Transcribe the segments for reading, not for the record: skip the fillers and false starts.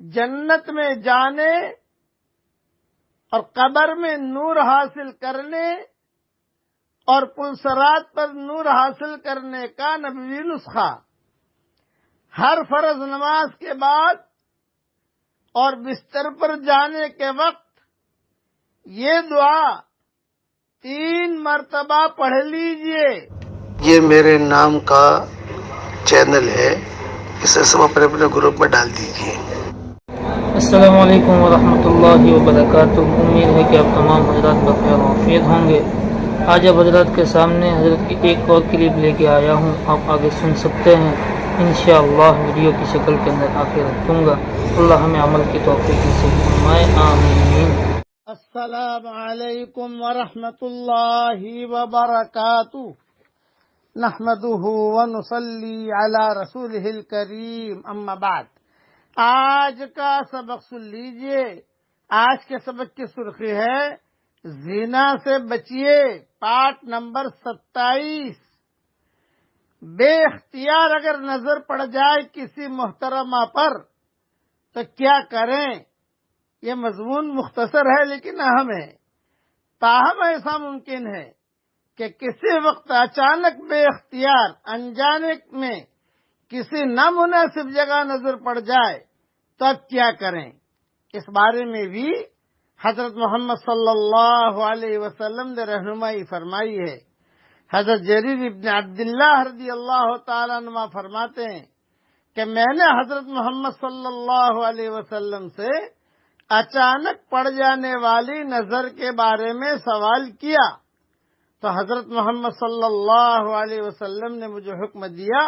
جنت میں جانے اور قبر میں نور حاصل کرنے اور پلسرات پر نور حاصل کرنے کا نبوی نسخہ ہر فرض نماز کے بعد اور بستر پر جانے کے وقت یہ دعا 3 مرتبہ پڑھ لیجئے۔ یہ میرے نام کا چینل ہے، اسے سب اپنے اپنے گروپ میں ڈال دیجئے۔ السلام علیکم ورحمۃ اللہ وبرکاتہ۔ امید ہے کہ آپ تمام حضرات بخیر و عافیت ہوں گے۔ آج اب حضرات کے سامنے حضرت کی ایک اور کلپ لے کے آیا ہوں، آپ آگے سن سکتے ہیں انشاءاللہ۔ ویڈیو کی شکل کے اندر آخر رکھوں گا۔ اللہ ہمیں عمل کی توفیق نصیب فرمائے، آمین۔ السلام علیکم ورحمۃ اللہ وبرکاتہ۔ نحمده ونصلی علی رسولہ الکریم، اما بعد۔ آج کا سبق سن لیجئے۔ آج کے سبق کی سرخی ہے زنا سے بچیے، پارٹ نمبر 27۔ بے اختیار اگر نظر پڑ جائے کسی محترمہ پر تو کیا کریں؟ یہ مضمون مختصر ہے لیکن اہم ہے۔ تاہم ایسا ممکن ہے کہ کسی وقت اچانک بے اختیار انجانے میں کسی نامناسب جگہ نظر پڑ جائے تو اب کیا کریں؟ اس بارے میں بھی حضرت محمد صلی اللہ علیہ وسلم نے رہنمائی فرمائی ہے۔ حضرت جریر ابن عبداللہ رضی اللہ تعالیٰ عنہ فرماتے ہیں کہ میں نے حضرت محمد صلی اللہ علیہ وسلم سے اچانک پڑ جانے والی نظر کے بارے میں سوال کیا تو حضرت محمد صلی اللہ علیہ وسلم نے مجھے حکم دیا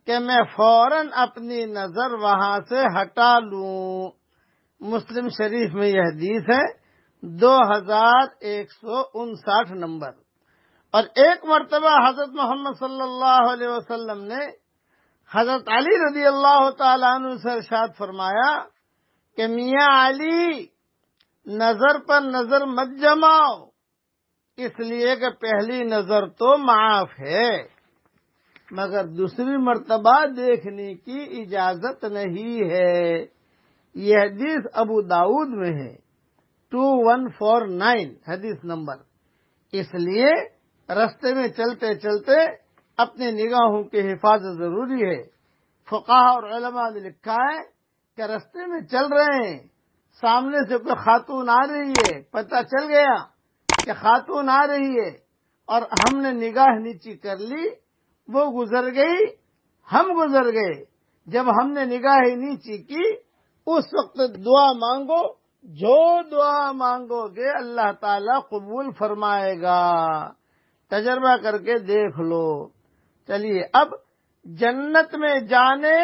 کہ میں فوراً اپنی نظر وہاں سے ہٹا لوں۔ مسلم شریف میں یہ حدیث ہے 2159 نمبر۔ اور ایک مرتبہ حضرت محمد صلی اللہ علیہ وسلم نے حضرت علی رضی اللہ تعالیٰ عنہ سے ارشاد فرمایا کہ میاں علی، نظر پر نظر مت جماؤ، اس لیے کہ پہلی نظر تو معاف ہے مگر دوسری مرتبہ دیکھنے کی اجازت نہیں ہے۔ یہ حدیث ابو داؤد میں ہے 2149 حدیث نمبر۔ اس لیے رستے میں چلتے چلتے اپنی نگاہوں کی حفاظت ضروری ہے۔ فقہاء اور علماء نے لکھا ہے کہ رستے میں چل رہے ہیں، سامنے سے کوئی خاتون آ رہی ہے، پتہ چل گیا کہ خاتون آ رہی ہے اور ہم نے نگاہ نیچی کر لی، وہ گزر گئی، ہم گزر گئے۔ جب ہم نے نگاہ نیچی کی اس وقت دعا مانگو، جو دعا مانگو گے اللہ تعالیٰ قبول فرمائے گا۔ تجربہ کر کے دیکھ لو۔ چلیے اب جنت میں جانے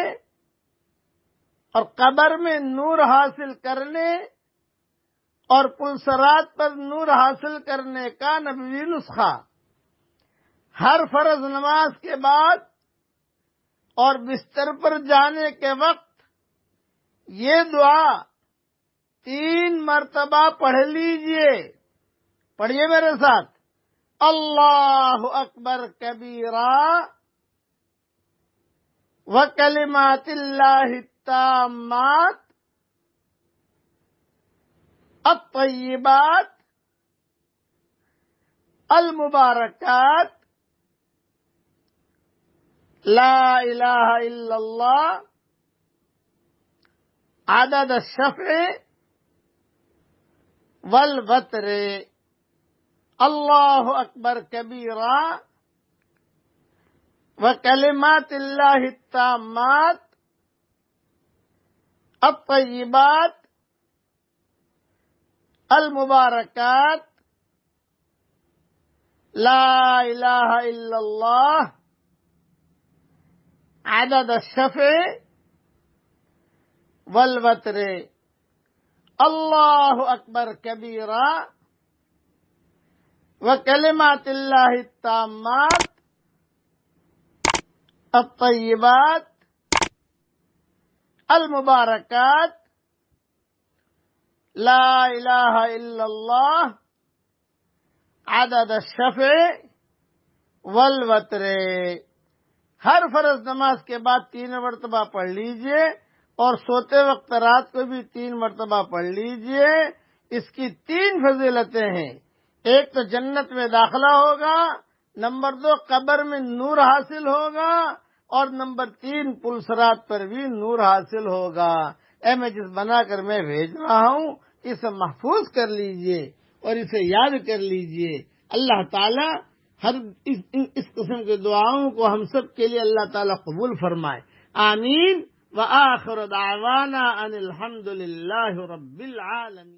اور قبر میں نور حاصل کرنے اور پلسرات پر نور حاصل کرنے کا نبوی نسخہ ہر فرض نماز کے بعد اور بستر پر جانے کے وقت یہ دعا 3 مرتبہ پڑھ لیجئے۔ پڑھیے میرے ساتھ۔ اللہ اکبر کبیرہ وکلمات اللہ التامات الطیبات المبارکات لا الہ الا اللہ عدد الشفع والوتر۔ اللہ اکبر کبیرہ وکلمات اللہ التامات الطیبات المبارکات لا الہ الا اللہ عدد الشفع والوتر۔ اللہ اکبر کبیرہ وکلمات اللہ التامات الطیبات المبارکات لا الہ الا اللہ عدد الشفع والوتر۔ ہر فرض نماز کے بعد 3 مرتبہ پڑھ لیجئے اور سوتے وقت رات کو بھی 3 مرتبہ پڑھ لیجئے۔ اس کی 3 فضیلتیں ہیں۔ ایک تو جنت میں داخلہ ہوگا، نمبر 2 قبر میں نور حاصل ہوگا، اور نمبر 3 پلسرات پر بھی نور حاصل ہوگا۔ میں جس بنا کر میں بھیج رہا ہوں اسے محفوظ کر لیجئے اور اسے یاد کر لیجئے۔ اللہ تعالی ہر اس قسم کی دعاؤں کو ہم سب کے لیے اللہ تعالی قبول فرمائے، آمین۔ وآخر دعوانا ان الحمد للہ رب العالمین۔